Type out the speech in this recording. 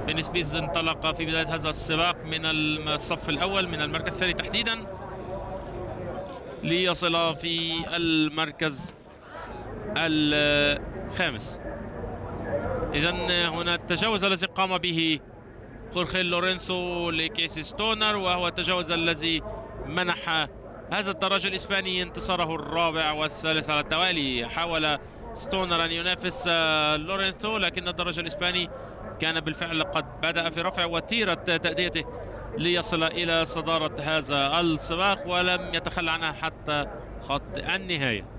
بيز انطلق في بداية هذا السباق من الصف الأول من المركز الثاني تحديدا ليصل في المركز الخامس. إذن هنا التجاوز الذي قام به خورخي لورينسو لكيسي ستونر، وهو التجاوز الذي منح هذا الدراج الإسباني انتصاره الرابع والثالث على التوالي. حاول ستونر أن ينافس لورينسو، لكن الدراج الإسباني كان بالفعل قد بدأ في رفع وتيرة تأديته ليصل إلى صدارة هذا السباق، ولم يتخلى عنها حتى خط النهاية.